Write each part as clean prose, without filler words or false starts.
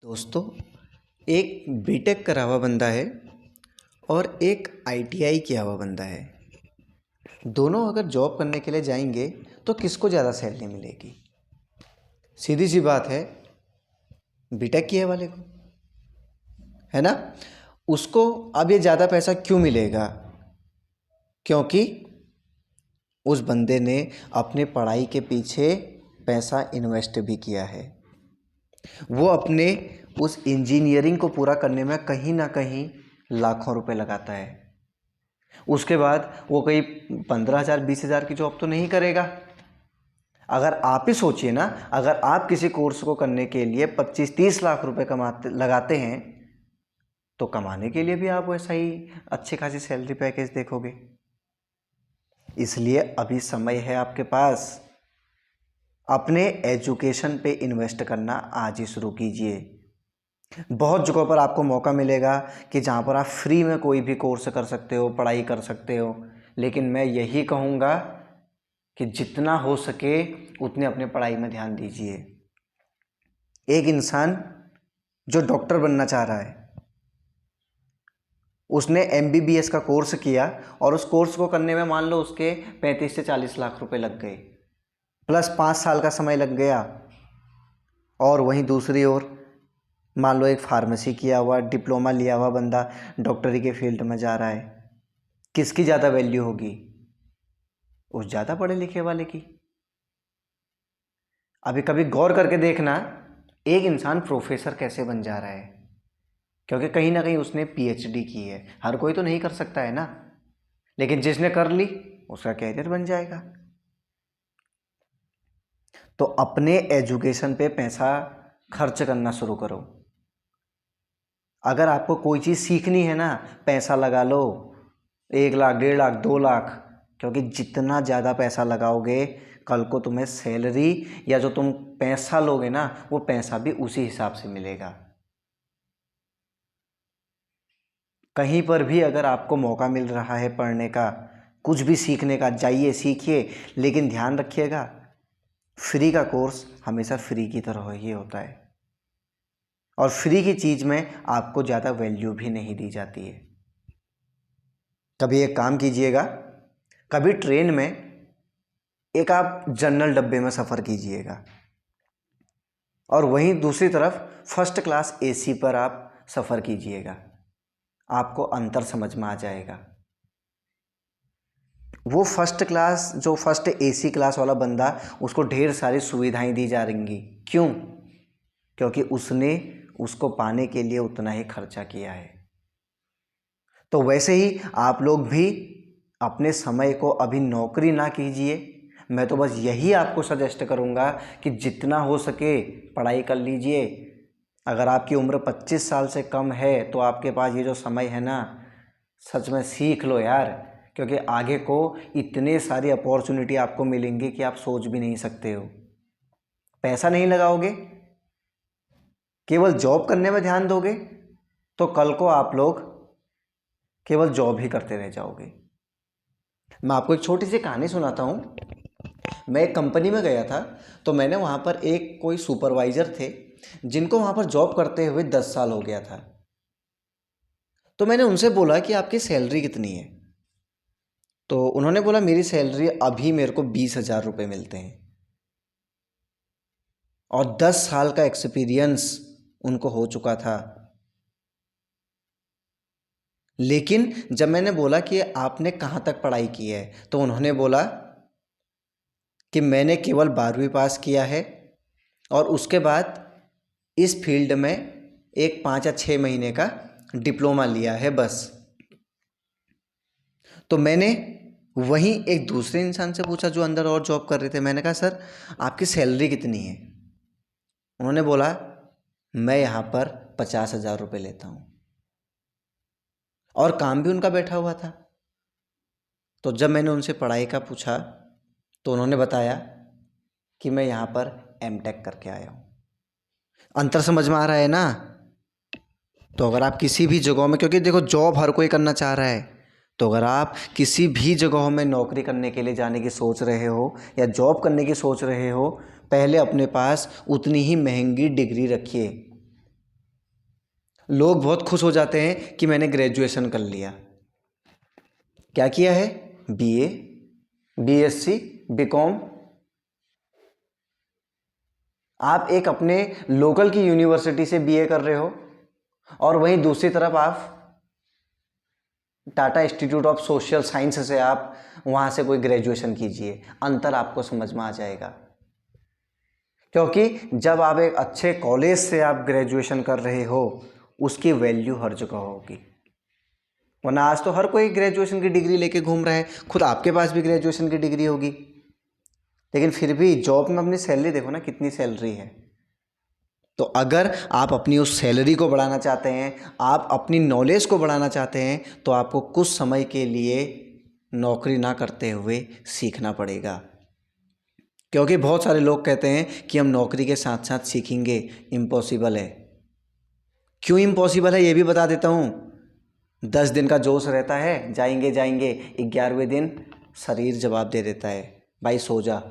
दोस्तों, एक बीटेक करा हुआ बंदा है और एक आईटीआई किया हुआ बंदा है। दोनों अगर जॉब करने के लिए जाएंगे तो किसको ज़्यादा सैलरी मिलेगी? सीधी सी बात है, बीटेक किए वाले को, है ना। उसको अब ये ज़्यादा पैसा क्यों मिलेगा? क्योंकि उस बंदे ने अपने पढ़ाई के पीछे पैसा इन्वेस्ट भी किया है। वो अपने उस इंजीनियरिंग को पूरा करने में कहीं ना कहीं लाखों रुपए लगाता है। उसके बाद वो कहीं 15,000 20,000 की जॉब तो नहीं करेगा। अगर आप ही सोचिए ना, अगर आप किसी कोर्स को करने के लिए 25-30 लाख रुपए लगाते हैं तो कमाने के लिए भी आप वैसा ही अच्छी खासी सैलरी पैकेज देखोगे। इसलिए अभी समय है आपके पास, अपने एजुकेशन पे इन्वेस्ट करना आज ही शुरू कीजिए। बहुत जगहों पर आपको मौका मिलेगा कि जहाँ पर आप फ्री में कोई भी कोर्स कर सकते हो, पढ़ाई कर सकते हो। लेकिन मैं यही कहूँगा कि जितना हो सके उतने अपने पढ़ाई में ध्यान दीजिए। एक इंसान जो डॉक्टर बनना चाह रहा है, उसने एमबीबीएस का कोर्स किया और उस कोर्स को करने में मान लो उसके 35 से 40 लाख रुपए लग गए, प्लस 5 साल का समय लग गया। और वहीं दूसरी ओर मान लो एक फार्मेसी किया हुआ, डिप्लोमा लिया हुआ बंदा डॉक्टरी के फील्ड में जा रहा है, किसकी ज़्यादा वैल्यू होगी? उस ज़्यादा पढ़े लिखे वाले की। अभी कभी गौर करके देखना, एक इंसान प्रोफेसर कैसे बन जा रहा है? क्योंकि कहीं ना कहीं उसने पीएचडी की है। हर कोई तो नहीं कर सकता है ना, लेकिन जिसने कर ली उसका कैरियर बन जाएगा। तो अपने एजुकेशन पे पैसा खर्च करना शुरू करो। अगर आपको कोई चीज़ सीखनी है ना, पैसा लगा लो, 1 लाख 1.5 लाख 2 लाख, क्योंकि जितना ज़्यादा पैसा लगाओगे कल को तुम्हें सैलरी या जो तुम पैसा लोगे ना वो पैसा भी उसी हिसाब से मिलेगा। कहीं पर भी अगर आपको मौका मिल रहा है पढ़ने का, कुछ भी सीखने का, जाइए सीखिए। लेकिन ध्यान रखिएगा, फ्री का कोर्स हमेशा फ्री की तरह ही होता है और फ्री की चीज़ में आपको ज़्यादा वैल्यू भी नहीं दी जाती है। कभी एक काम कीजिएगा, कभी ट्रेन में एक आप जनरल डब्बे में सफ़र कीजिएगा और वहीं दूसरी तरफ फर्स्ट क्लास एसी पर आप सफ़र कीजिएगा। आपको अंतर समझ में आ जाएगा। वो फर्स्ट क्लास, जो फर्स्ट एसी क्लास वाला बंदा, उसको ढेर सारी सुविधाएं दी जा रही। क्यों? क्योंकि उसने उसको पाने के लिए उतना ही खर्चा किया है। तो वैसे ही आप लोग भी अपने समय को अभी नौकरी ना कीजिए। मैं तो बस यही आपको सजेस्ट करूँगा कि जितना हो सके पढ़ाई कर लीजिए। अगर आपकी उम्र 25 साल से कम है तो आपके पास ये जो समय है ना, सच में सीख लो यार। क्योंकि आगे को इतने सारी अपॉर्चुनिटी आपको मिलेंगी कि आप सोच भी नहीं सकते हो। पैसा नहीं लगाओगे, केवल जॉब करने में ध्यान दोगे तो कल को आप लोग केवल जॉब ही करते रह जाओगे। मैं आपको एक छोटी सी कहानी सुनाता हूँ। मैं एक कंपनी में गया था, तो मैंने वहाँ पर एक कोई सुपरवाइज़र थे जिनको वहाँ पर जॉब करते हुए 10 साल हो गया था। तो मैंने उनसे बोला कि आपकी सैलरी कितनी है? तो उन्होंने बोला मेरी सैलरी अभी मेरे को 20,000 रुपये मिलते हैं। और 10 साल का एक्सपीरियंस उनको हो चुका था। लेकिन जब मैंने बोला कि आपने कहाँ तक पढ़ाई की है, तो उन्होंने बोला कि मैंने केवल 12वीं पास किया है और उसके बाद इस फील्ड में एक 5 या 6 महीने का डिप्लोमा लिया है बस। तो मैंने वहीं एक दूसरे इंसान से पूछा जो अंदर और जॉब कर रहे थे। मैंने कहा सर आपकी सैलरी कितनी है? उन्होंने बोला मैं यहाँ पर 50,000 रुपये लेता हूँ और काम भी उनका बैठा हुआ था। तो जब मैंने उनसे पढ़ाई का पूछा तो उन्होंने बताया कि मैं यहाँ पर एमटेक करके आया हूँ। अंतर समझ में आ रहा है ना? तो अगर आप किसी भी जगहों में, क्योंकि देखो जॉब हर कोई करना चाह रहा है, तो अगर आप किसी भी जगहों में नौकरी करने के लिए जाने की सोच रहे हो या जॉब करने की सोच रहे हो, पहले अपने पास उतनी ही महंगी डिग्री रखिए। लोग बहुत खुश हो जाते हैं कि मैंने ग्रेजुएशन कर लिया। क्या किया है? BA, BSc, BCom. आप एक अपने लोकल की यूनिवर्सिटी से बीए कर रहे हो और वहीं दूसरी तरफ आप Tata institute of social science से आप वहाँ से कोई ग्रेजुएशन कीजिए, अंतर आपको समझ में आ जाएगा। क्योंकि जब आप एक अच्छे कॉलेज से आप ग्रेजुएशन कर रहे हो उसकी वैल्यू हर जगह होगी। वरना आज तो हर कोई ग्रेजुएशन की डिग्री लेके घूम रहा है, खुद आपके पास भी ग्रेजुएशन की डिग्री होगी, लेकिन फिर भी जॉब में अपनी सैलरी देखो ना, कितनी सैलरी है। तो अगर आप अपनी उस सैलरी को बढ़ाना चाहते हैं, आप अपनी नॉलेज को बढ़ाना चाहते हैं, तो आपको कुछ समय के लिए नौकरी ना करते हुए सीखना पड़ेगा। क्योंकि बहुत सारे लोग कहते हैं कि हम नौकरी के साथ साथ सीखेंगे, इम्पॉसिबल है। क्यों इम्पॉसिबल है ये भी बता देता हूँ। 10 दिन का जोश रहता है, जाएंगे जाएंगे, 11वें दिन शरीर जवाब दे देता है, भाई सो जा।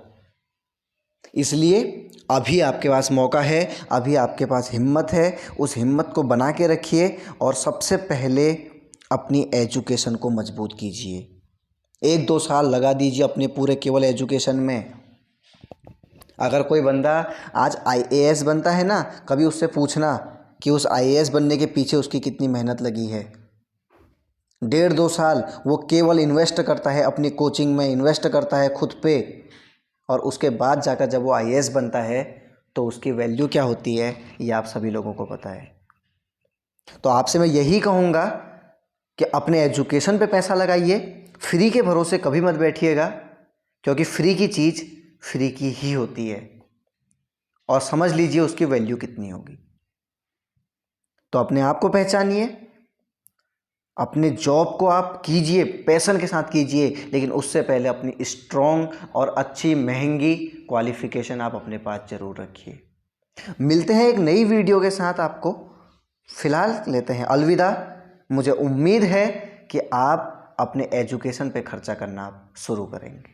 इसलिए अभी आपके पास मौका है, अभी आपके पास हिम्मत है, उस हिम्मत को बना के रखिए और सबसे पहले अपनी एजुकेशन को मजबूत कीजिए। 1-2 साल लगा दीजिए अपने पूरे केवल एजुकेशन में। अगर कोई बंदा आज आईएएस बनता है ना, कभी उससे पूछना कि उस आईएएस बनने के पीछे उसकी कितनी मेहनत लगी है। 1.5-2 साल वो केवल इन्वेस्ट करता है, अपनी कोचिंग में इन्वेस्ट करता है, खुद पे, और उसके बाद जाकर जब वो आईएएस बनता है तो उसकी वैल्यू क्या होती है ये आप सभी लोगों को पता है। तो आपसे मैं यही कहूँगा कि अपने एजुकेशन पे पैसा लगाइए, फ्री के भरोसे कभी मत बैठिएगा, क्योंकि फ्री की चीज़ फ्री की ही होती है, और समझ लीजिए उसकी वैल्यू कितनी होगी। तो अपने आप को पहचानिए, अपने जॉब को आप कीजिए, पैशन के साथ कीजिए, लेकिन उससे पहले अपनी स्ट्रॉन्ग और अच्छी महंगी क्वालिफिकेशन आप अपने पास ज़रूर रखिए। मिलते हैं एक नई वीडियो के साथ, आपको फ़िलहाल लेते हैं अलविदा। मुझे उम्मीद है कि आप अपने एजुकेशन पे खर्चा करना शुरू करेंगे।